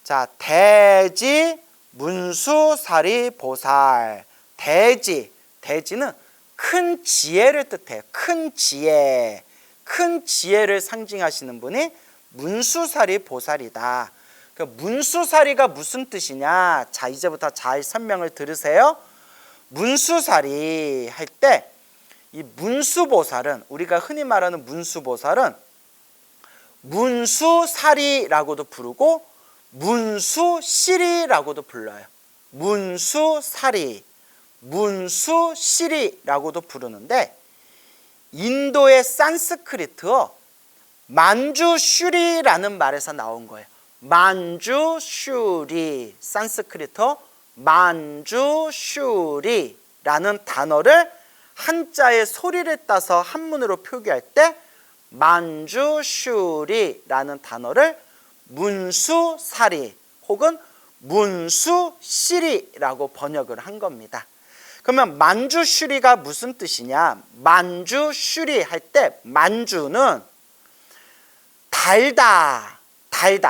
자, 대지 문수사리 보살. 대지는 큰 지혜를 뜻해요. 큰 지혜를 상징하시는 분이 문수사리 보살이다. 그 문수사리가 무슨 뜻이냐? 자, 이제부터 잘 설명을 들으세요. 문수사리 할 때 이 문수보살은, 우리가 흔히 말하는 문수보살은 문수사리라고도 부르고 문수시리라고도 불러요. 문수사리, 문수시리라고도 부르는데, 인도의 산스크리트어 만주슈리라는 말에서 나온 거예요. 만주슈리, 산스크리트어 만주슈리라는 단어를 한자의 소리를 따서 한문으로 표기할 때 만주슈리라는 단어를 문수사리 혹은 문수시리라고 번역을 한 겁니다. 그러면 만주슈리가 무슨 뜻이냐? 만주슈리 할 때 만주는 달다,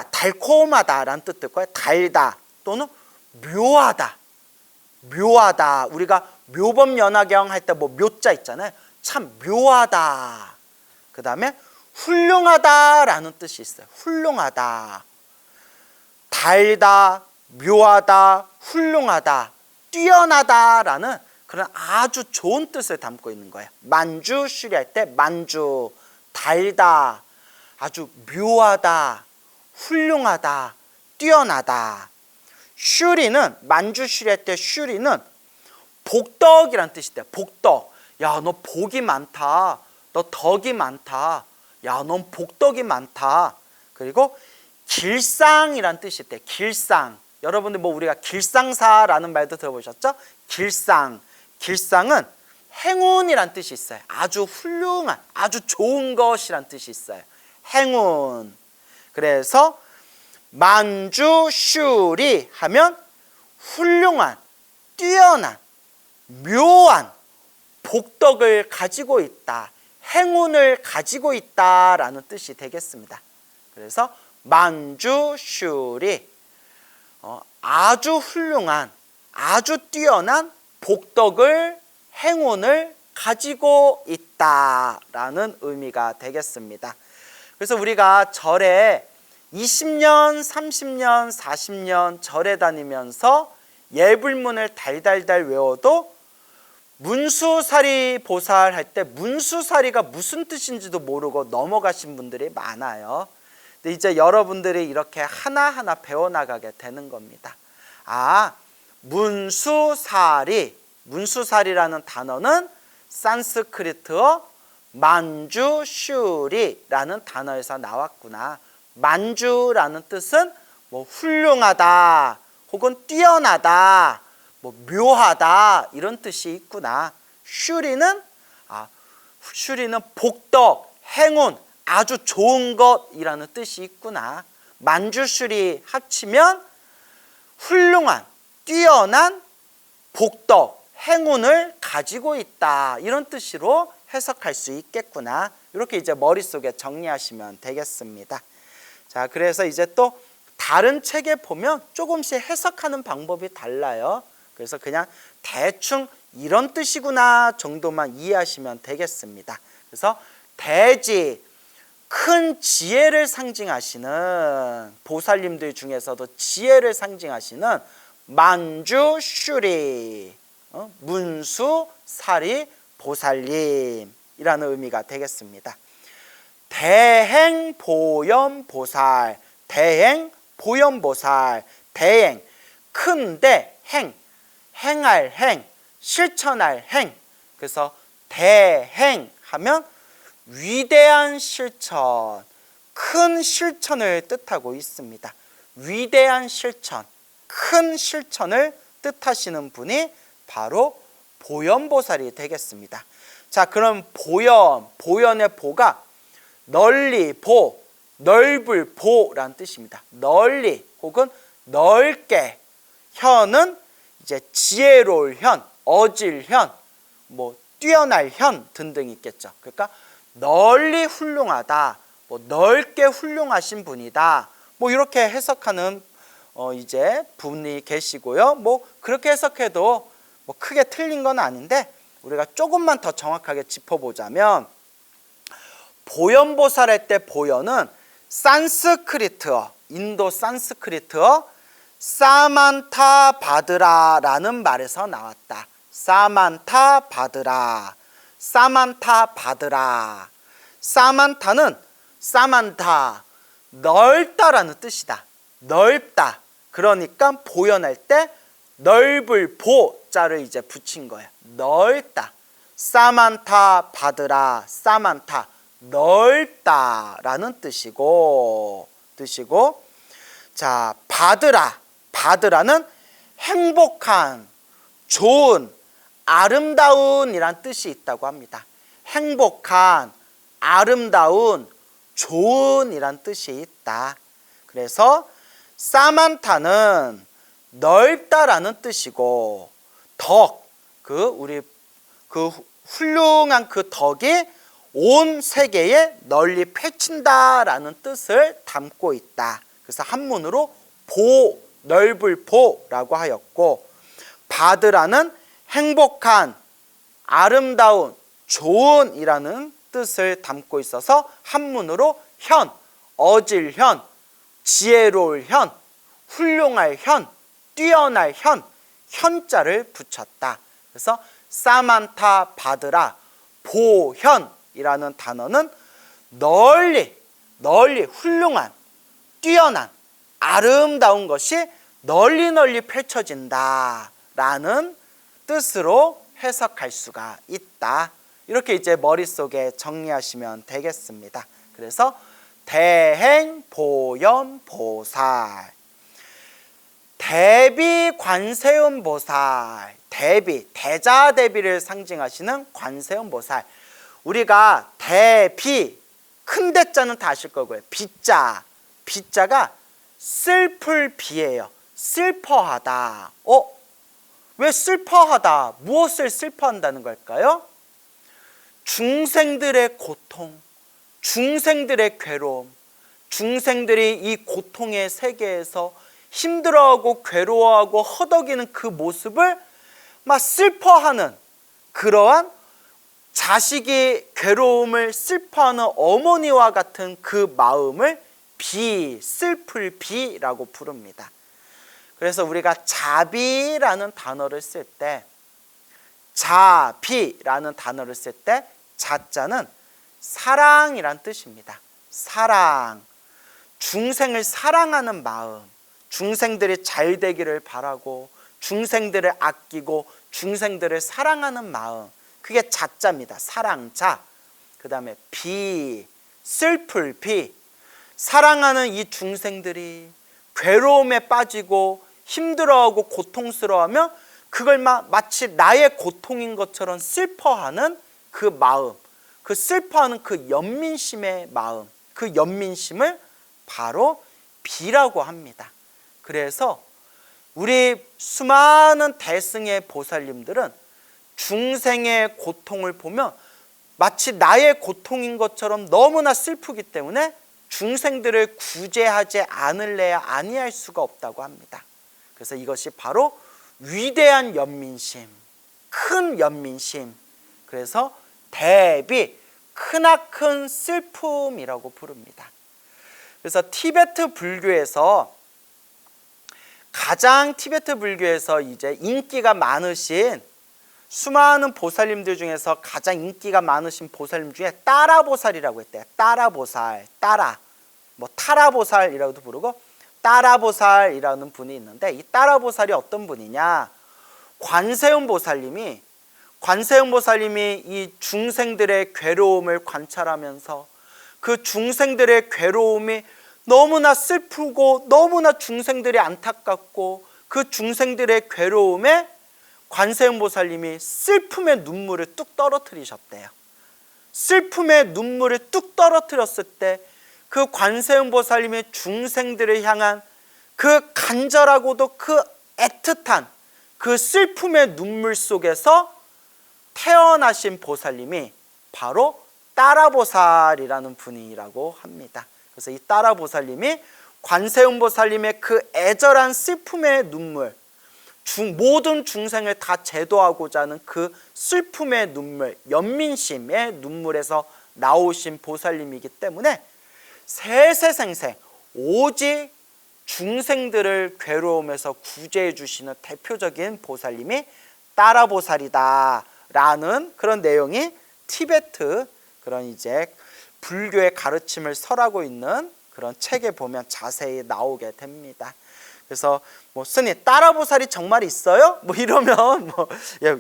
달콤하다라는 뜻일 거예요. 달다 또는 묘하다. 우리가 묘범연화경 할 때 뭐 묘자 있잖아요. 참 묘하다. 그 다음에 훌륭하다라는 뜻이 있어요. 훌륭하다. 달다, 묘하다, 훌륭하다, 뛰어나다라는 그런 아주 좋은 뜻을 담고 있는 거예요. 만주슈리 할 때 만주, 달다, 아주 묘하다, 훌륭하다, 뛰어나다. 슈리는, 만주슈리 할 때 슈리는 복덕이란 뜻이 돼요. 복덕. 야, 너 복이 많다. 너 덕이 많다. 야, 넌 복덕이 많다. 그리고 길상이란 뜻이 있대요. 길상. 여러분들 뭐 우리가 길상사라는 말도 들어보셨죠? 길상은 행운이란 뜻이 있어요. 아주 훌륭한, 아주 좋은 것이란 뜻이 있어요. 행운. 그래서 만주슈리 하면 훌륭한, 뛰어난, 묘한 복덕을 가지고 있다, 행운을 가지고 있다라는 뜻이 되겠습니다. 그래서 만주슈리, 아주 훌륭한, 아주 뛰어난 복덕을, 행운을 가지고 있다라는 의미가 되겠습니다. 그래서 우리가 절에 20년, 30년, 40년 절에 다니면서 예불문을 달달달 외워도 문수사리 보살 할 때 문수사리가 무슨 뜻인지도 모르고 넘어가신 분들이 많아요. 근데 이제 여러분들이 이렇게 하나하나 배워나가게 되는 겁니다. 아, 문수사리라는 단어는 산스크리트어 만주슈리라는 단어에서 나왔구나. 만주라는 뜻은 뭐 훌륭하다 혹은 뛰어나다, 뭐 묘하다 이런 뜻이 있구나. 슈리는 복덕, 행운, 아주 좋은 것이라는 뜻이 있구나. 만주슈리 합치면 훌륭한, 뛰어난 복덕, 행운을 가지고 있다 이런 뜻으로 해석할 수 있겠구나. 이렇게 이제 머릿속에 정리하시면 되겠습니다. 자, 그래서 이제 또 다른 책에 보면 조금씩 해석하는 방법이 달라요. 그래서 그냥 대충 이런 뜻이구나 정도만 이해하시면 되겠습니다. 그래서 대지, 큰 지혜를 상징하시는 보살님들 중에서도 지혜를 상징하시는 만주슈리, 문수사리 보살님이라는 의미가 되겠습니다. 대행보염보살, 대행, 큰데 행할 행, 실천할 행. 그래서 대행하면 위대한 실천, 큰 실천을 뜻하고 있습니다. 위대한 실천, 큰 실천을 뜻하시는 분이 바로 보염보살이 되겠습니다. 자, 그럼 보연의 보가 널리 보, 넓을 보라는 뜻입니다. 널리 혹은 넓게, 현은 이제 지혜로울 현, 어질 현, 뭐 뛰어날 현 등등 있겠죠. 그러니까 널리 훌륭하다, 뭐 넓게 훌륭하신 분이다, 뭐 이렇게 해석하는 이제 분이 계시고요. 뭐 그렇게 해석해도 뭐 크게 틀린 건 아닌데 우리가 조금만 더 정확하게 짚어보자면 보현보살 할 때 보현은 산스크리트어, 인도 산스크리트어 사만타 바드라라는 말에서 나왔다. 사만타 바드라, 사만타 바드라. 사만타는 사만타, 넓다라는 뜻이다. 넓다. 그러니까 보현할 때 넓을 보자를 이제 붙인 거예요. 넓다. 사만타 바드라, 사만타 넓다라는 뜻이고 자, 바드라는 행복한, 좋은, 아름다운 이란 뜻이 있다고 합니다. 행복한, 아름다운, 좋은 이란 뜻이 있다. 그래서 사만타는 넓다라는 뜻이고 덕, 우리 훌륭한 그 덕이 온 세계에 널리 펼친다라는 뜻을 담고 있다. 그래서 한문으로 보, 넓을 보라고 하였고 바드라는 행복한, 아름다운, 좋은 이라는 뜻을 담고 있어서 한문으로 현, 어질 현, 지혜로울 현, 훌륭할 현, 뛰어날 현, 현자를 붙였다. 그래서 사만타 바드라 보현이라는 단어는 널리 훌륭한, 뛰어난, 아름다운 것이 널리 펼쳐진다라는 뜻으로 해석할 수가 있다. 이렇게 이제 머릿속에 정리하시면 되겠습니다. 그래서 대행보현보살, 대비관세음보살, 대자대비를 상징하시는 관세음보살. 우리가 대비, 큰 대자는 다 아실 거고요. 비자가 슬플 비예요. 슬퍼하다. 왜 슬퍼하다? 무엇을 슬퍼한다는 걸까요? 중생들의 고통, 중생들의 괴로움, 중생들이 이 고통의 세계에서 힘들어하고 괴로워하고 허덕이는 그 모습을 막 슬퍼하는 그러한 자식이 괴로움을 슬퍼하는 어머니와 같은 그 마음을 슬플 비라고 부릅니다. 그래서 우리가 자비라는 단어를 쓸 때, 자비라는 단어를 쓸 때 자자는 사랑이란 뜻입니다. 사랑, 중생을 사랑하는 마음, 중생들이 잘 되기를 바라고 중생들을 아끼고 중생들을 사랑하는 마음, 그게 자자입니다. 사랑자. 그 다음에 슬플 비, 사랑하는 이 중생들이 괴로움에 빠지고 힘들어하고 고통스러워하며 그걸 마치 나의 고통인 것처럼 슬퍼하는 그 마음, 그 슬퍼하는 그 연민심의 마음, 그 연민심을 바로 비라고 합니다. 그래서 우리 수많은 대승의 보살님들은 중생의 고통을 보면 마치 나의 고통인 것처럼 너무나 슬프기 때문에 중생들을 구제하지 않을래야 아니할 수가 없다고 합니다. 그래서 이것이 바로 위대한 연민심, 큰 연민심, 그래서 대비, 크나큰 슬픔이라고 부릅니다. 그래서 티베트 불교에서 이제 인기가 많으신 수많은 보살님들 중에서 가장 인기가 많으신 보살님 중에 따라보살이라고 했대요. 따라보살, 타라보살이라고도 부르고 따라보살이라는 분이 있는데, 이 따라보살이 어떤 분이냐? 관세음 보살님이 이 중생들의 괴로움을 관찰하면서 그 중생들의 괴로움이 너무나 슬프고 너무나 중생들이 안타깝고 그 중생들의 괴로움에 관세음 보살님이 슬픔의 눈물을 뚝 떨어뜨리셨대요. 슬픔의 눈물을 뚝 떨어뜨렸을 때 그 관세음 보살님이 중생들을 향한 그 간절하고도 그 애틋한 그 슬픔의 눈물 속에서 태어나신 보살님이 바로 따라보살이라는 분이라고 합니다. 그래서 이 따라보살님이 관세음보살님의 그 애절한 슬픔의 눈물, 모든 중생을 다 제도하고자 하는 그 슬픔의 눈물, 연민심의 눈물에서 나오신 보살님이기 때문에 세세생생 오직 중생들을 괴로움에서 구제해 주시는 대표적인 보살님이 따라보살이다 라는 그런 내용이 티베트 그런 이제 불교의 가르침을 설하고 있는 그런 책에 보면 자세히 나오게 됩니다. 그래서 뭐 스님 따라보살이 정말 있어요? 뭐 이러면 뭐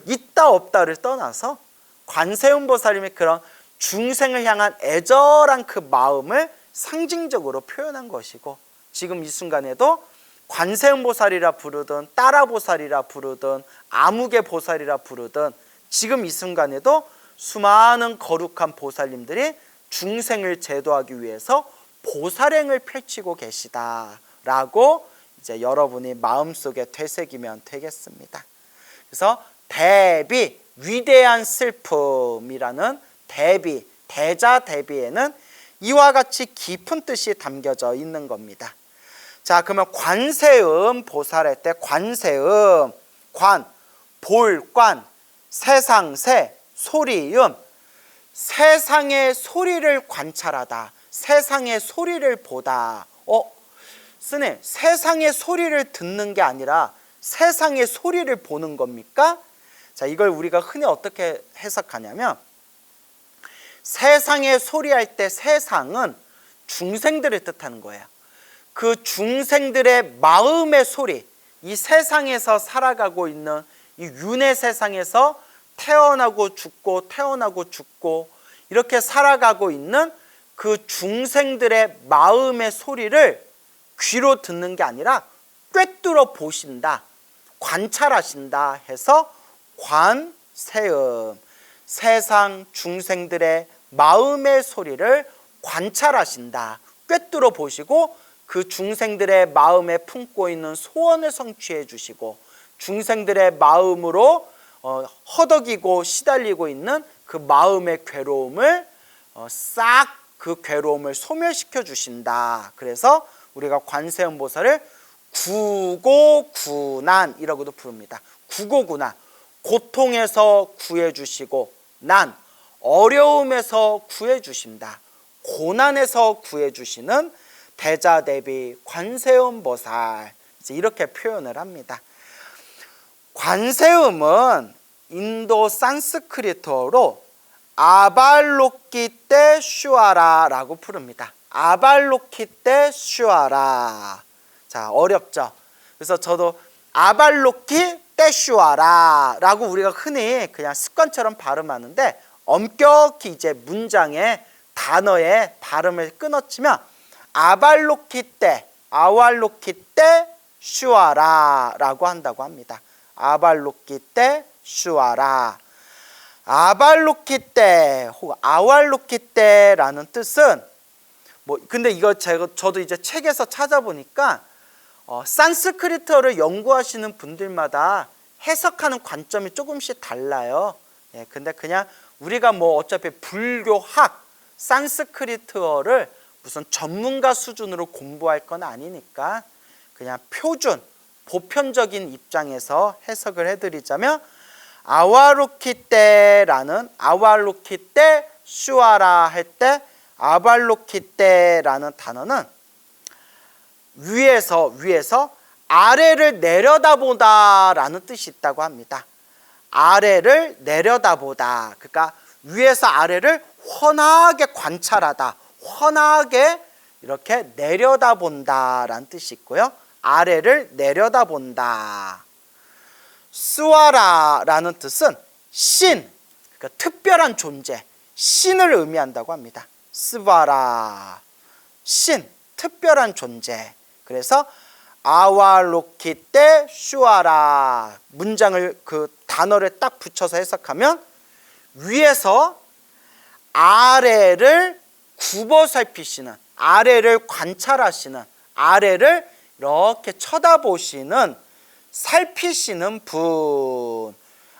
있다 없다를 떠나서 관세음보살님의 그런 중생을 향한 애절한 그 마음을 상징적으로 표현한 것이고, 지금 이 순간에도 관세음보살이라 부르든 따라보살이라 부르든 아무개보살이라 부르든 지금 이 순간에도 수많은 거룩한 보살님들이 중생을 제도하기 위해서 보살행을 펼치고 계시다라고 이제 여러분이 마음속에 되새기면 되겠습니다. 그래서 대비, 위대한 슬픔이라는 대비, 대자 대비에는 이와 같이 깊은 뜻이 담겨져 있는 겁니다. 자, 그러면 관세음 보살할 때 관세음, 관, 볼관, 세상세, 소리음, 세상의 소리를 관찰하다, 세상의 소리를 보다. 스님, 세상의 소리를 듣는 게 아니라 세상의 소리를 보는 겁니까? 자, 이걸 우리가 흔히 어떻게 해석하냐면, 세상의 소리할 때 세상은 중생들을 뜻하는 거예요. 그 중생들의 마음의 소리, 이 세상에서 살아가고 있는 이 윤회 세상에서 태어나고 죽고 이렇게 살아가고 있는 그 중생들의 마음의 소리를 귀로 듣는 게 아니라 꿰뚫어 보신다, 관찰하신다 해서 관세음, 세상 중생들의 마음의 소리를 관찰하신다, 꿰뚫어 보시고 그 중생들의 마음에 품고 있는 소원을 성취해 주시고 중생들의 마음으로 허덕이고 시달리고 있는 그 마음의 괴로움을 싹 그 괴로움을 소멸시켜 주신다. 그래서 우리가 관세음보살을 구고구난이라고도 부릅니다. 구고구난, 고통에서 구해주시고 난, 어려움에서 구해주신다. 고난에서 구해주시는 대자대비 관세음보살, 이제 이렇게 표현을 합니다. 관세음은 인도 산스크리트어로 아발로키테 슈아라라고 부릅니다. 아발로키테 슈아라. 자, 어렵죠? 그래서 저도 아발로키 떼슈아라라고 우리가 흔히 그냥 습관처럼 발음하는데 엄격히 이제 문장의 단어의 발음을 끊어치면 아발로키테, 아왈로키테 슈아라라고 한다고 합니다. 아발로키테 슈아라. 아발로키테 혹은 아왈로키테라는 뜻은 근데 이거 저도 이제 책에서 찾아보니까 산스크리트어를 연구하시는 분들마다 해석하는 관점이 조금씩 달라요. 근데 그냥 우리가 어차피 불교학 산스크리트어를 무슨 전문가 수준으로 공부할 건 아니니까 그냥 표준, 보편적인 입장에서 해석을 해드리자면 아왈로키테라는 아왈로키테 슈아라 할 때 아발로키테라는 단어는 위에서 아래를 내려다보다라는 뜻이 있다고 합니다. 아래를 내려다보다, 그러니까 위에서 아래를 훤하게 관찰하다, 훤하게 이렇게 내려다본다라는 뜻이 있고요. 아래를 내려다본다. 스와라라는 뜻은 신, 그러니까 특별한 존재, 신을 의미한다고 합니다. 스와라, 신, 특별한 존재. 그래서 아왈로키테 슈아라 문장을 그 단어를 딱 붙여서 해석하면 위에서 아래를 굽어 살피시는, 아래를 관찰하시는, 아래를 이렇게 쳐다보시는, 살피시는 분,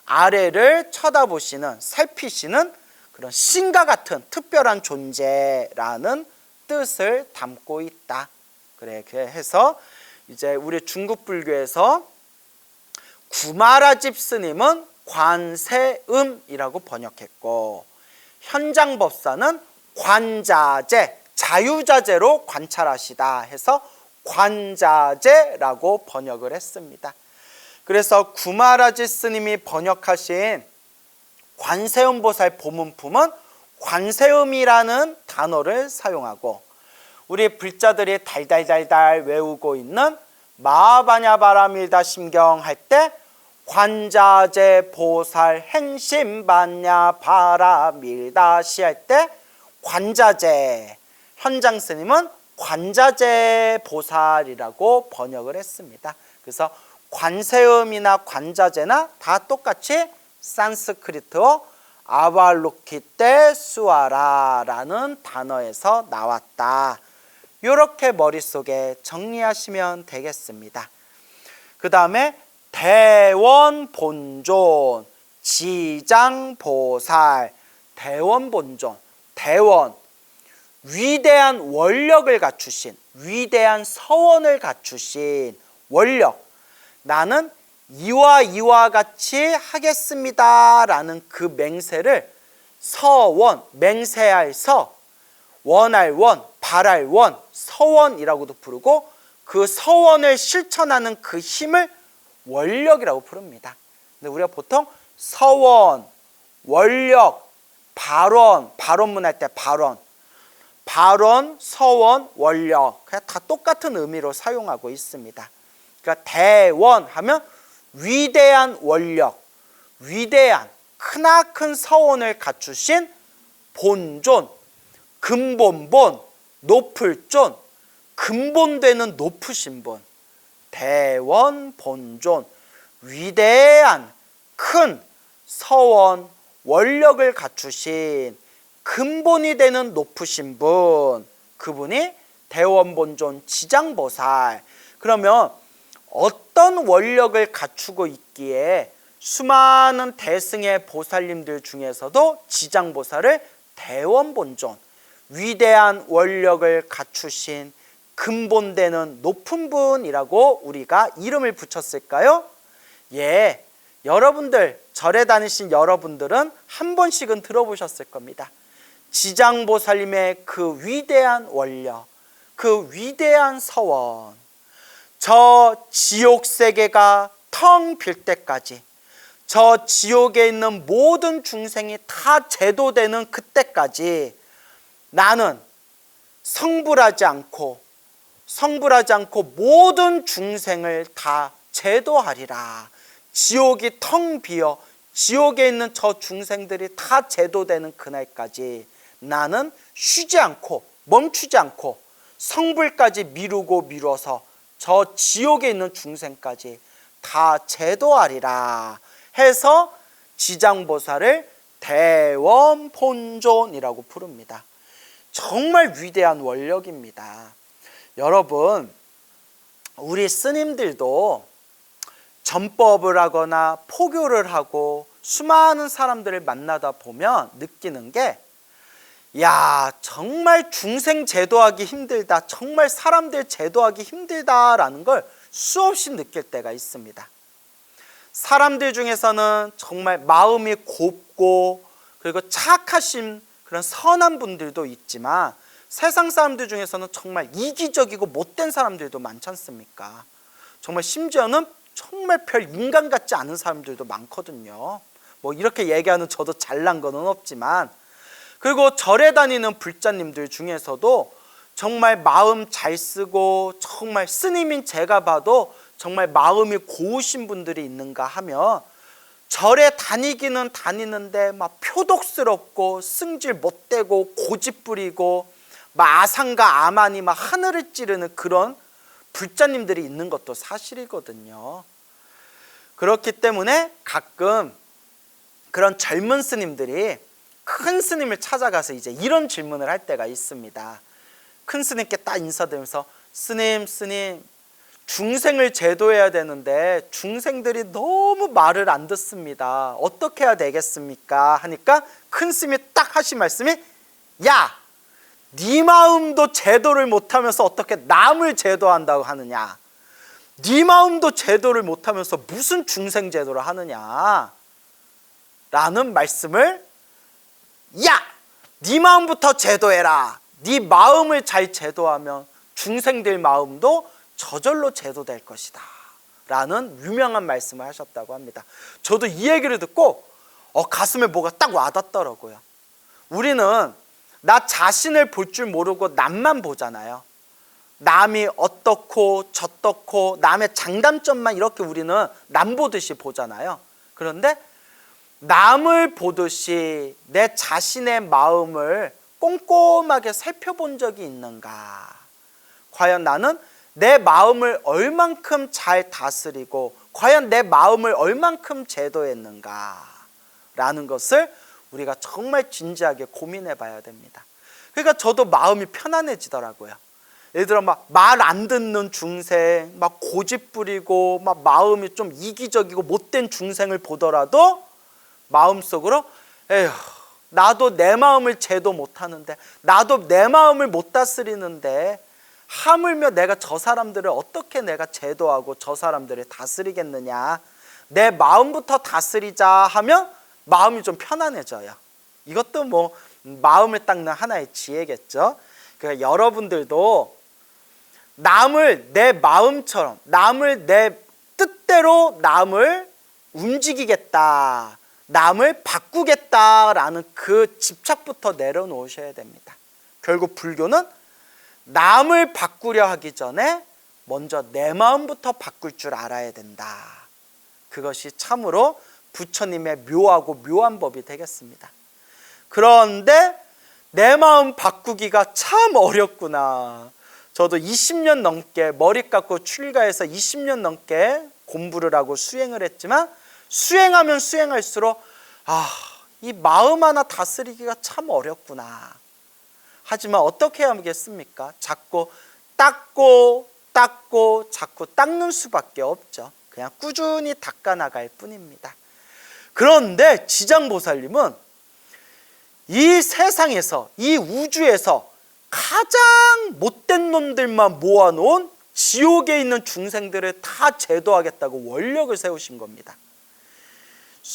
아래를 쳐다보시는, 살피시는 그런 신과 같은 특별한 존재라는 뜻을 담고 있다. 그렇게 해서 이제 우리 중국 불교에서 구마라집 스님은 관세음이라고 번역했고, 현장법사는 관자재, 자유자재로 관찰하시다 해서 관자재라고 번역을 했습니다. 그래서 구마라지 스님이 번역하신 관세음 보살 보문품은 관세음이라는 단어를 사용하고, 우리 불자들이 달달달달 외우고 있는 마하바냐바라밀다 심경 할 때 관자재 보살 행심반야 바라밀다시 할 때 관자재, 현장 스님은 관자재 보살이라고 번역을 했습니다. 그래서 관세음이나 관자재나 다 똑같이 산스크리트어 아왈로키테 수아라라는 단어에서 나왔다. 이렇게 머릿속에 정리하시면 되겠습니다. 그 다음에 대원본존, 지장보살, 대원본존, 대원, 위대한 원력을 갖추신, 위대한 서원을 갖추신 원력, 나는 이와 같이 하겠습니다 라는 그 맹세를 서원, 맹세할 서, 원할 원, 바랄 원, 서원이라고도 부르고, 그 서원을 실천하는 그 힘을 원력이라고 부릅니다. 근데 우리가 보통 서원, 원력, 발원, 발원문 할 때 발원, 서원, 원력, 그냥 다 똑같은 의미로 사용하고 있습니다. 그러니까 대원 하면 위대한 원력, 위대한 크나큰 서원을 갖추신 본존, 근본본, 높을존, 근본되는 높으신 분, 대원 본존, 위대한 큰 서원, 원력을 갖추신 근본이 되는 높으신 분, 그분이 대원본존 지장보살. 그러면 어떤 원력을 갖추고 있기에 수많은 대승의 보살님들 중에서도 지장보살을 대원본존, 위대한 원력을 갖추신 근본되는 높은 분이라고 우리가 이름을 붙였을까요? 예, 여러분들, 절에 다니신 여러분들은 한 번씩은 들어보셨을 겁니다. 지장보살님의 그 위대한 원력, 그 위대한 서원, 저 지옥세계가 텅 빌 때까지, 저 지옥에 있는 모든 중생이 다 제도되는 그때까지 나는 성불하지 않고 모든 중생을 다 제도하리라. 지옥이 텅 비어 지옥에 있는 저 중생들이 다 제도되는 그날까지 나는 쉬지 않고 멈추지 않고 성불까지 미뤄서 저 지옥에 있는 중생까지 다 제도하리라 해서 지장보살을 대원본존이라고 부릅니다. 정말 위대한 원력입니다. 여러분, 우리 스님들도 전법을 하거나 포교를 하고 수많은 사람들을 만나다 보면 느끼는 게, 야, 정말 중생 제도하기 힘들다, 정말 사람들 제도하기 힘들다라는 걸 수없이 느낄 때가 있습니다. 사람들 중에서는 정말 마음이 곱고 그리고 착하신 그런 선한 분들도 있지만, 세상 사람들 중에서는 정말 이기적이고 못된 사람들도 많지 않습니까? 정말 심지어는 정말 별 인간 같지 않은 사람들도 많거든요. 뭐 이렇게 얘기하는 저도 잘난 거는 없지만, 그리고 절에 다니는 불자님들 중에서도 정말 마음 잘 쓰고 정말 스님인 제가 봐도 정말 마음이 고우신 분들이 있는가 하면, 절에 다니기는 다니는데 막 표독스럽고 승질 못되고 고집부리고 막 아상과 아만이 막 하늘을 찌르는 그런 불자님들이 있는 것도 사실이거든요. 그렇기 때문에 가끔 그런 젊은 스님들이 큰 스님을 찾아가서 이제 이런 질문을 할 때가 있습니다. 큰 스님께 딱 인사드리면서, 스님 중생을 제도해야 되는데 중생들이 너무 말을 안 듣습니다. 어떻게 해야 되겠습니까? 하니까 큰 스님이 딱 하신 말씀이, 야, 네 마음도 제도를 못하면서 어떻게 남을 제도한다고 하느냐? 네 마음도 제도를 못하면서 무슨 중생 제도를 하느냐? 라는 말씀을, 야! 네 마음부터 제도해라. 네 마음을 잘 제도하면 중생들 마음도 저절로 제도될 것이다 라는 유명한 말씀을 하셨다고 합니다. 저도 이 얘기를 듣고 가슴에 뭐가 딱 와닿더라고요. 우리는 나 자신을 볼 줄 모르고 남만 보잖아요. 남이 어떻고 저떻고 남의 장단점만 이렇게 우리는 남 보듯이 보잖아요. 그런데 남을 보듯이 내 자신의 마음을 꼼꼼하게 살펴본 적이 있는가? 과연 나는 내 마음을 얼만큼 잘 다스리고 과연 내 마음을 얼만큼 제도했는가? 라는 것을 우리가 정말 진지하게 고민해 봐야 됩니다. 그러니까 저도 마음이 편안해지더라고요. 예를 들어 막 말 안 듣는 중생, 막 고집 부리고 막 마음이 좀 이기적이고 못된 중생을 보더라도 마음속으로 에휴, 나도 내 마음을 제도 못하는데, 나도 내 마음을 못 다스리는데 하물며 내가 저 사람들을 어떻게 내가 제도하고 저 사람들을 다스리겠느냐, 내 마음부터 다스리자 하면 마음이 좀 편안해져요. 이것도 뭐 마음을 닦는 하나의 지혜겠죠. 그러니까 여러분들도 남을 내 마음처럼, 남을 내 뜻대로 남을 움직이겠다, 남을 바꾸겠다라는 그 집착부터 내려놓으셔야 됩니다. 결국 불교는 남을 바꾸려 하기 전에 먼저 내 마음부터 바꿀 줄 알아야 된다. 그것이 참으로 부처님의 묘하고 묘한 법이 되겠습니다. 그런데 내 마음 바꾸기가 참 어렵구나. 저도 20년 넘게 머리 깎고 출가해서 20년 넘게 공부를 하고 수행을 했지만 수행하면 수행할수록 이 마음 하나 다스리기가 참 어렵구나. 하지만 어떻게 하겠습니까? 자꾸 닦고 자꾸 닦는 수밖에 없죠. 그냥 꾸준히 닦아 나갈 뿐입니다. 그런데 지장보살님은 이 세상에서, 이 우주에서 가장 못된 놈들만 모아놓은 지옥에 있는 중생들을 다 제도하겠다고 원력을 세우신 겁니다.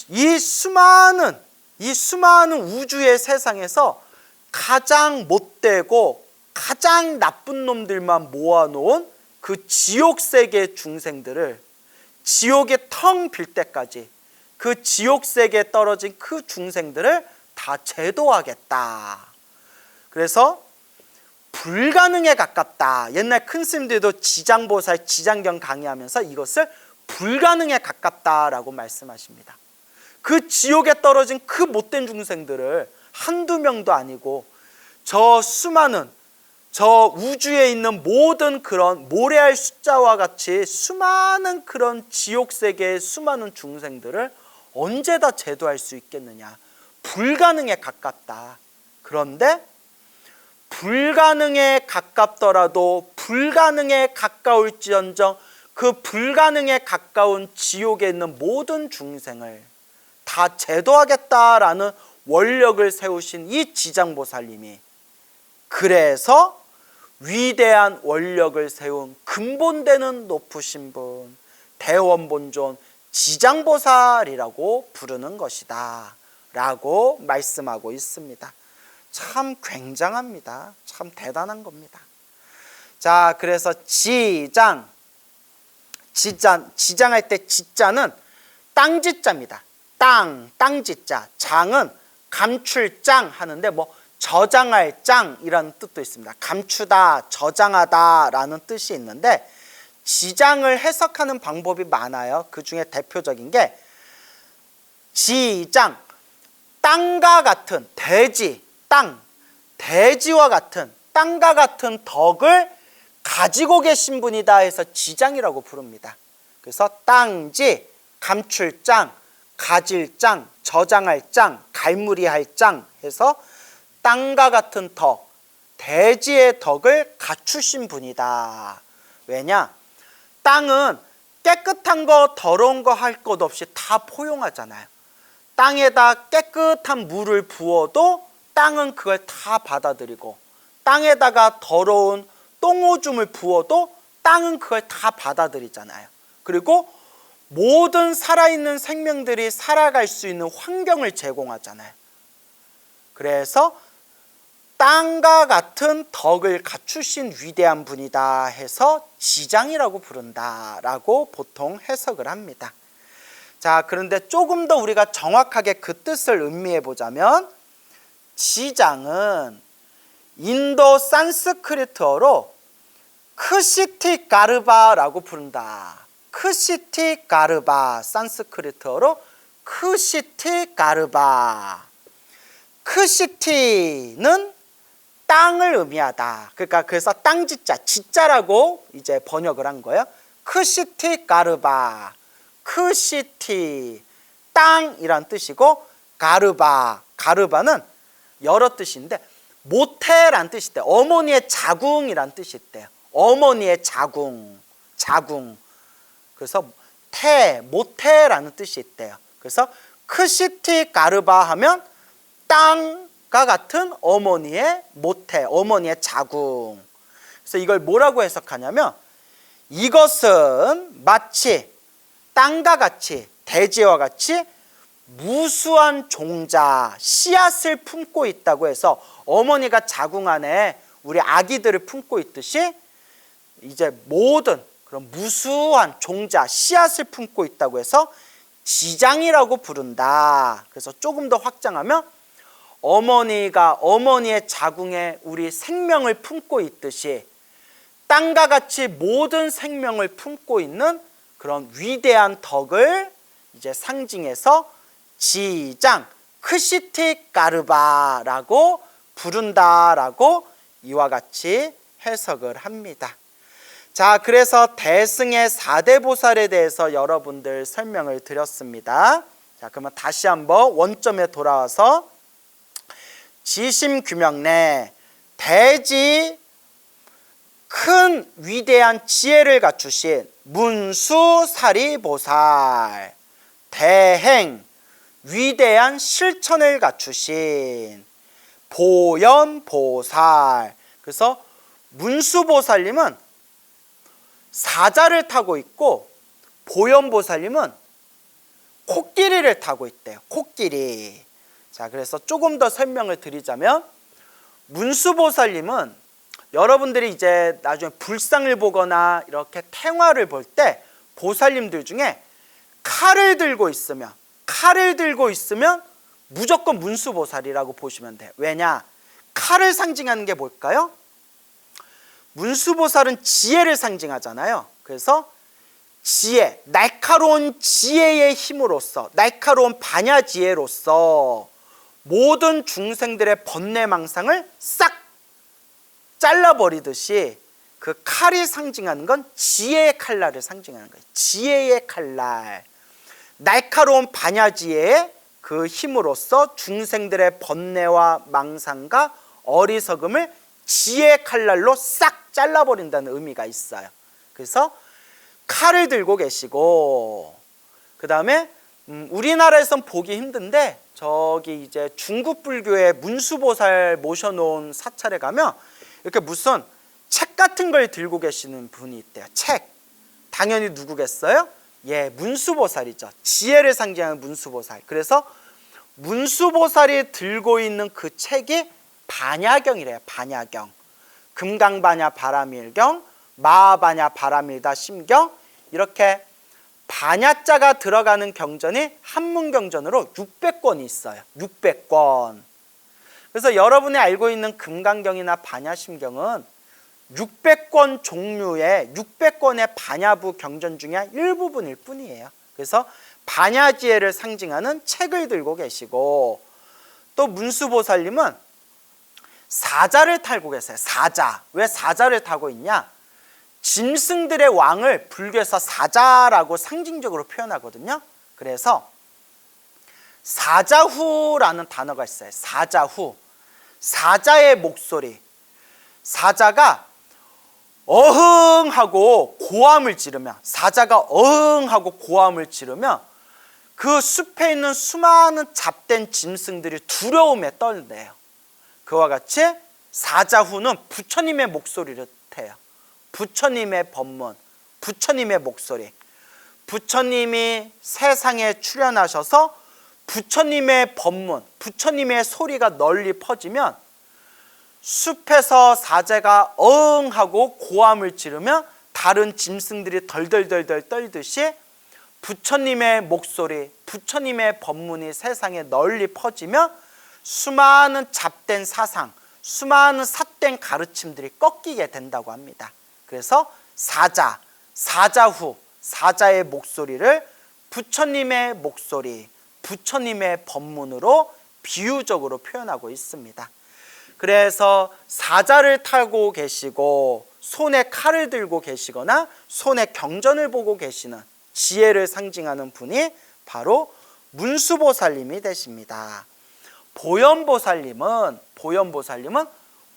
이 수많은 우주의 세상에서 가장 못되고 가장 나쁜 놈들만 모아놓은 그 지옥세계 중생들을, 지옥에 텅 빌 때까지 그 지옥세계에 떨어진 그 중생들을 다 제도하겠다. 그래서 불가능에 가깝다. 옛날 큰 스님들도 지장보살 지장경 강의하면서 이것을 불가능에 가깝다라고 말씀하십니다. 그 지옥에 떨어진 그 못된 중생들을 한두 명도 아니고 저 수많은, 저 우주에 있는 모든 그런 모래알 숫자와 같이 수많은 그런 지옥세계의 수많은 중생들을 언제 다 제도할 수 있겠느냐. 불가능에 가깝다. 그런데 불가능에 가깝더라도 불가능에 가까울지언정 그 불가능에 가까운 지옥에 있는 모든 중생을 다 제도하겠다라는 원력을 세우신 이 지장보살님이, 그래서 위대한 원력을 세운 근본되는 높으신 분, 대원본존 지장보살이라고 부르는 것이다 라고 말씀하고 있습니다. 참 굉장합니다. 참 대단한 겁니다. 자, 그래서 지장할 때 지자는 땅지자입니다. 땅지자. 장은 감출장 하는데 뭐 저장할 장이라는 뜻도 있습니다. 감추다, 저장하다 라는 뜻이 있는데 지장을 해석하는 방법이 많아요. 그 중에 대표적인 게 지장, 땅과 같은 대지, 대지와 같은 땅과 같은 덕을 가지고 계신 분이다 해서 지장이라고 부릅니다. 그래서 땅지, 감출장, 가질장, 저장할 장, 갈무리할 장 해서 땅과 같은 덕, 대지의 덕을 갖추신 분이다. 왜냐? 땅은 깨끗한 거 더러운 거 할 것 없이 다 포용하잖아요. 땅에다 깨끗한 물을 부어도 땅은 그걸 다 받아들이고 땅에다가 더러운 똥오줌을 부어도 땅은 그걸 다 받아들이잖아요. 그리고 모든 살아있는 생명들이 살아갈 수 있는 환경을 제공하잖아요. 그래서 땅과 같은 덕을 갖추신 위대한 분이다 해서 지장이라고 부른다라고 보통 해석을 합니다. 자, 그런데 조금 더 우리가 정확하게 그 뜻을 음미해 보자면 지장은 인도 산스크리트어로 크시티 가르바라고 부른다. 크시티 가르바, 산스크리트어로 크시티 가르바. 크시티는 땅을 의미하다. 그러니까 그래서 땅지자, 지자라고 이제 번역을 한 거예요. 크시티 가르바. 크시티, 땅이란 뜻이고, 가르바, 가르바는 여러 뜻인데 모태란 뜻이 있대요. 어머니의 자궁이란 뜻이 있대요. 어머니의 자궁, 자궁. 그래서 모태라는 뜻이 있대요. 그래서 크시티 가르바 하면 땅과 같은 어머니의 모태, 어머니의 자궁. 그래서 이걸 뭐라고 해석하냐면 이것은 마치 땅과 같이, 대지와 같이 무수한 종자, 씨앗을 품고 있다고 해서 어머니가 자궁 안에 우리 아기들을 품고 있듯이 이제 모든 그런 무수한 종자, 씨앗을 품고 있다고 해서 지장이라고 부른다. 그래서 조금 더 확장하면 어머니가 어머니의 자궁에 우리 생명을 품고 있듯이 땅과 같이 모든 생명을 품고 있는 그런 위대한 덕을 이제 상징해서 지장, 크시티 가르바라고 부른다라고 이와 같이 해석을 합니다. 자, 그래서 대승의 4대 보살에 대해서 여러분들 설명을 드렸습니다. 자, 그러면 다시 한번 원점에 돌아와서 지심규명내 대지 큰 위대한 지혜를 갖추신 문수사리보살, 대행 위대한 실천을 갖추신 보현보살. 그래서 문수보살님은 사자를 타고 있고 보현보살님은 코끼리를 타고 있대요. 코끼리. 자, 그래서 조금 더 설명을 드리자면 문수보살님은 여러분들이 이제 나중에 불상을 보거나 이렇게 탱화를 볼 때 보살님들 중에 칼을 들고 있으면 무조건 문수보살이라고 보시면 돼요. 왜냐? 칼을 상징하는 게 뭘까요? 문수보살은 지혜를 상징하잖아요. 그래서 지혜, 날카로운 지혜의 힘으로써, 날카로운 반야지혜로서 모든 중생들의 번뇌망상을 싹 잘라버리듯이 그 칼이 상징하는 건 지혜의 칼날을 상징하는 거예요. 지혜의 칼날. 날카로운 반야지혜의 그 힘으로써 중생들의 번뇌와 망상과 어리석음을 지혜의 칼날로 싹 잘라버린다는 의미가 있어요. 그래서 칼을 들고 계시고, 그 다음에 우리나라에선 보기 힘든데 저기 이제 중국 불교의 문수보살 모셔놓은 사찰에 가면 이렇게 무슨 책 같은 걸 들고 계시는 분이 있대요. 책. 당연히 누구겠어요? 예, 문수보살이죠. 지혜를 상징하는 문수보살. 그래서 문수보살이 들고 있는 그 책이 반야경이래요. 반야경. 금강반야 바라밀경, 마하반야 바라밀다 심경, 이렇게 반야자가 들어가는 경전이 한문경전으로 600권이 있어요. 600권. 그래서 여러분이 알고 있는 금강경이나 반야심경은 600권 종류의 600권의 반야부 경전 중에 일부분일 뿐이에요. 그래서 반야지혜를 상징하는 책을 들고 계시고, 또 문수보살님은 사자를 타고 계세요. 사자. 왜 사자를 타고 있냐? 짐승들의 왕을 불교에서 사자라고 상징적으로 표현하거든요. 그래서 사자후라는 단어가 있어요. 사자후. 사자의 목소리. 사자가 어흥하고 고함을 지르며, 사자가 어흥하고 고함을 지르며 그 숲에 있는 수많은 잡된 짐승들이 두려움에 떨네요. 그와 같이 사자후는 부처님의 목소리를 뜻해요. 부처님의 법문, 부처님의 목소리. 부처님이 세상에 출현하셔서 부처님의 법문, 부처님의 소리가 널리 퍼지면 숲에서 사자가 어흥 하고 고함을 지르면 다른 짐승들이 덜덜덜덜 떨듯이 부처님의 목소리, 부처님의 법문이 세상에 널리 퍼지며 수많은 잡된 사상, 수많은 삿된 가르침들이 꺾이게 된다고 합니다. 그래서 사자, 사자후, 사자의 목소리를 부처님의 목소리, 부처님의 법문으로 비유적으로 표현하고 있습니다. 그래서 사자를 타고 계시고 손에 칼을 들고 계시거나 손에 경전을 보고 계시는 지혜를 상징하는 분이 바로 문수보살님이 되십니다. 보현보살님은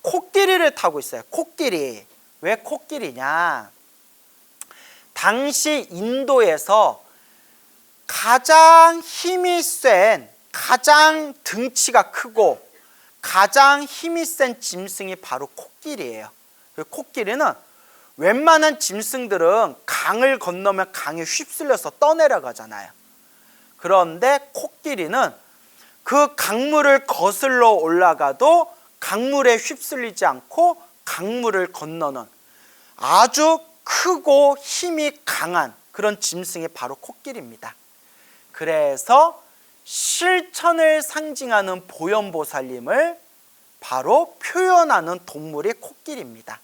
코끼리를 타고 있어요. 코끼리. 왜 코끼리냐? 당시 인도에서 가장 힘이 센, 가장 등치가 크고 가장 힘이 센 짐승이 바로 코끼리예요. 코끼리는 웬만한 짐승들은 강을 건너면 강에 휩쓸려서 떠내려가잖아요. 그런데 코끼리는 그 강물을 거슬러 올라가도 강물에 휩쓸리지 않고 강물을 건너는 아주 크고 힘이 강한 그런 짐승이 바로 코끼리입니다. 그래서 실천을 상징하는 보현보살님을 바로 표현하는 동물이 코끼리입니다.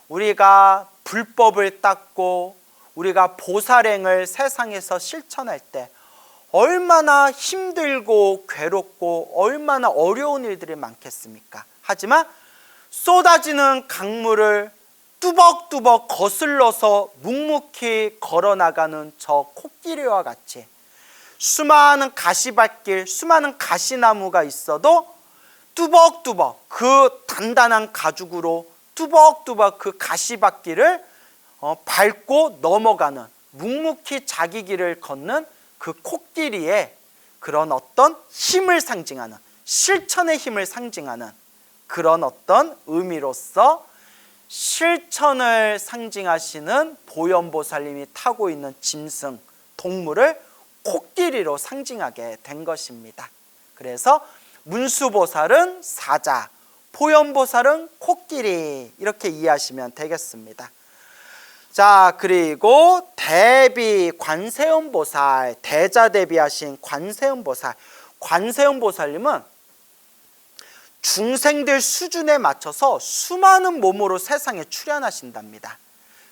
우리가 불법을 닦고 우리가 보살행을 세상에서 실천할 때 얼마나 힘들고 괴롭고 얼마나 어려운 일들이 많겠습니까? 하지만 쏟아지는 강물을 뚜벅뚜벅 거슬러서 묵묵히 걸어나가는 저 코끼리와 같이 수많은 가시밭길, 수많은 가시나무가 있어도 뚜벅뚜벅 그 단단한 가죽으로 뚜벅뚜벅 그 가시밭길을 밟고 넘어가는, 묵묵히 자기 길을 걷는 그 코끼리의 그런 어떤 힘을 상징하는, 실천의 힘을 상징하는 그런 어떤 의미로서 실천을 상징하시는 보현보살님이 타고 있는 짐승, 동물을 코끼리로 상징하게 된 것입니다. 그래서 문수보살은 사자, 보현보살은 코끼리, 이렇게 이해하시면 되겠습니다. 자, 그리고 대비 관세음보살, 대자 대비하신 관세음보살. 관세음보살님은 중생들 수준에 맞춰서 수많은 몸으로 세상에 출현하신답니다.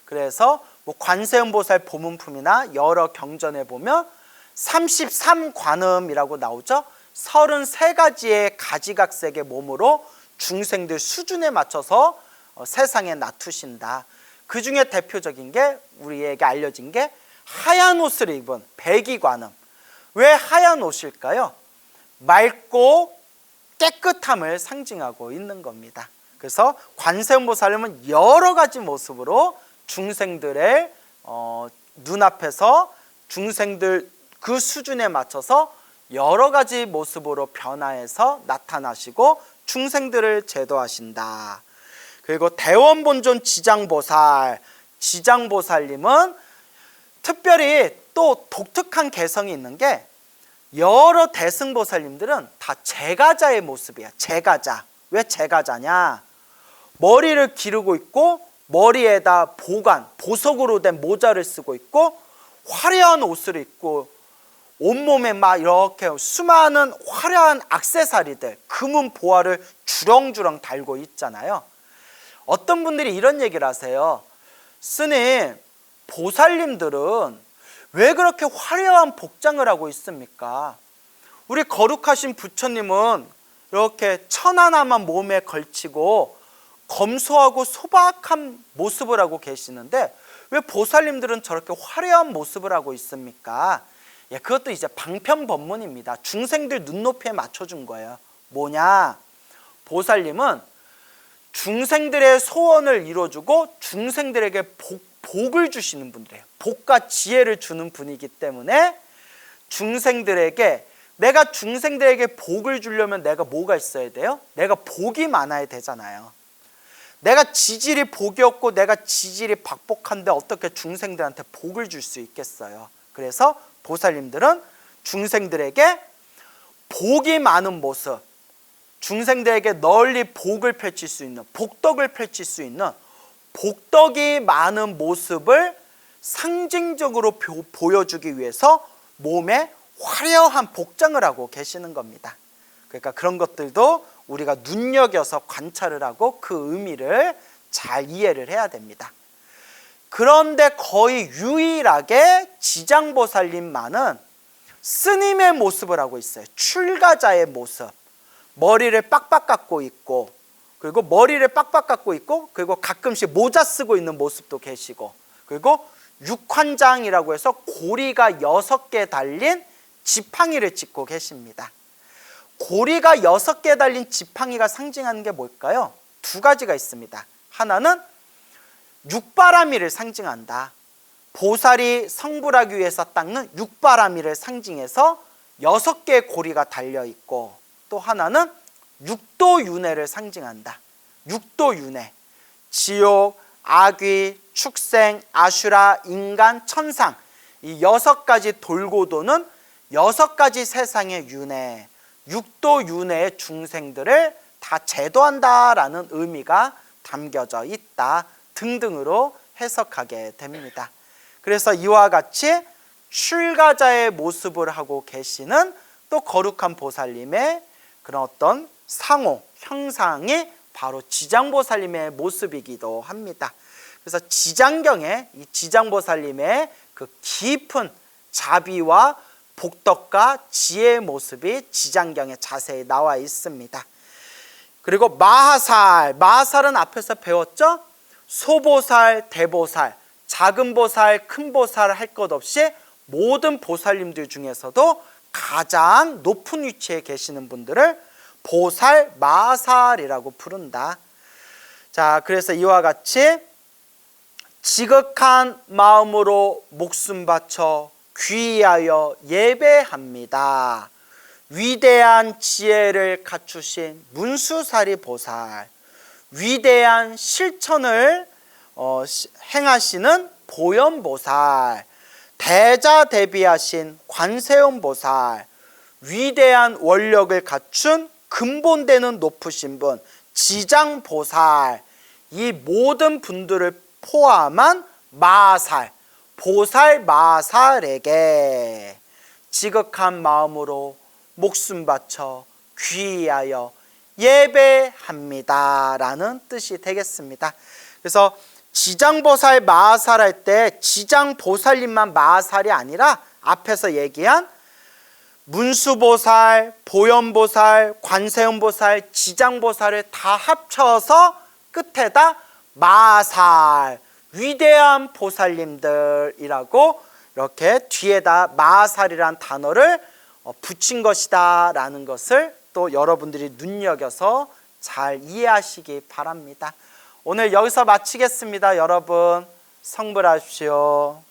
그래서 관세음보살 보문품이나 여러 경전에 보면 33관음이라고 나오죠. 33가지의 가지각색의 몸으로 중생들 수준에 맞춰서 세상에 나투신다. 그 중에 대표적인 게, 우리에게 알려진 게 하얀 옷을 입은 백이관음. 왜 하얀 옷일까요? 맑고 깨끗함을 상징하고 있는 겁니다. 그래서 관세음보살님은 여러 가지 모습으로 중생들의 눈앞에서 중생들 그 수준에 맞춰서 여러 가지 모습으로 변화해서 나타나시고 중생들을 제도하신다. 그리고 대원본존 지장보살, 지장보살님은 특별히 또 독특한 개성이 있는 게, 여러 대승보살님들은 다 제가자의 모습이야. 제가자. 왜 제가자냐? 머리를 기르고 있고 머리에다 보석으로 된 모자를 쓰고 있고 화려한 옷을 입고 온몸에 막 이렇게 수많은 화려한 액세서리들, 금은 보화를 주렁주렁 달고 있잖아요. 어떤 분들이 이런 얘기를 하세요. 스님, 보살님들은 왜 그렇게 화려한 복장을 하고 있습니까? 우리 거룩하신 부처님은 이렇게 천 하나만 몸에 걸치고 검소하고 소박한 모습을 하고 계시는데 왜 보살님들은 저렇게 화려한 모습을 하고 있습니까? 예, 그것도 이제 방편법문입니다. 중생들 눈높이에 맞춰준 거예요. 뭐냐? 보살님은 중생들의 소원을 이뤄주고 중생들에게 복을 주시는 분이래요. 복과 지혜를 주는 분이기 때문에 중생들에게 내가 중생들에게 복을 주려면 내가 뭐가 있어야 돼요? 내가 복이 많아야 되잖아요. 내가 지질이 복이 없고 내가 지질이 박복한데 어떻게 중생들한테 복을 줄 수 있겠어요? 그래서 보살님들은 중생들에게 복이 많은 모습, 중생들에게 널리 복을 펼칠 수 있는, 복덕을 펼칠 수 있는 복덕이 많은 모습을 상징적으로 보여주기 위해서 몸에 화려한 복장을 하고 계시는 겁니다. 그러니까 그런 것들도 우리가 눈여겨서 관찰을 하고 그 의미를 잘 이해를 해야 됩니다. 그런데 거의 유일하게 지장보살님만은 스님의 모습을 하고 있어요. 출가자의 모습. 머리를 빡빡 깎고 있고, 그리고 그리고 가끔씩 모자 쓰고 있는 모습도 계시고, 그리고 육환장이라고 해서 고리가 6개 달린 지팡이를 짚고 계십니다. 고리가 6개 달린 지팡이가 상징하는 게 뭘까요? 두 가지가 있습니다. 하나는 육바라밀을 상징한다. 보살이 성불하기 위해서 닦는 육바라밀을 상징해서 6개의 고리가 달려있고, 또 하나는 육도윤회를 상징한다. 육도윤회, 지옥, 악귀, 축생, 아슈라, 인간, 천상, 이 6가지 돌고 도는 6가지 세상의 윤회, 육도윤회의 중생들을 다 제도한다라는 의미가 담겨져 있다 등등으로 해석하게 됩니다. 그래서 이와 같이 출가자의 모습을 하고 계시는 또 거룩한 보살님의 그런 어떤 상호, 형상이 바로 지장보살님의 모습이기도 합니다. 그래서 지장경에 이 지장보살님의 그 깊은 자비와 복덕과 지혜의 모습이 지장경에 자세히 나와 있습니다. 그리고 마하살은 앞에서 배웠죠? 소보살, 대보살, 작은 보살, 큰 보살 할 것 없이 모든 보살님들 중에서도 가장 높은 위치에 계시는 분들을 보살, 마하살이라고 부른다. 자, 그래서 이와 같이 지극한 마음으로 목숨 바쳐 귀하여 예배합니다. 위대한 지혜를 갖추신 문수사리 보살, 위대한 실천을 행하시는 보현보살, 대자대비하신 관세음보살, 위대한 원력을 갖춘 근본되는 높으신 분 지장보살, 이 모든 분들을 포함한 마하살, 보살 마하살에게 지극한 마음으로 목숨 바쳐 귀하여 예배합니다 라는 뜻이 되겠습니다. 그래서 지장보살 마하살 할 때 지장보살님만 마하살이 아니라 앞에서 얘기한 문수보살, 보현보살, 관세음보살, 지장보살을 다 합쳐서 끝에다 마하살, 위대한 보살님들이라고 이렇게 뒤에다 마하살이란 단어를 붙인 것이다 라는 것을 또 여러분들이 눈여겨서 잘 이해하시기 바랍니다. 오늘 여기서 마치겠습니다. 여러분 성불하십시오.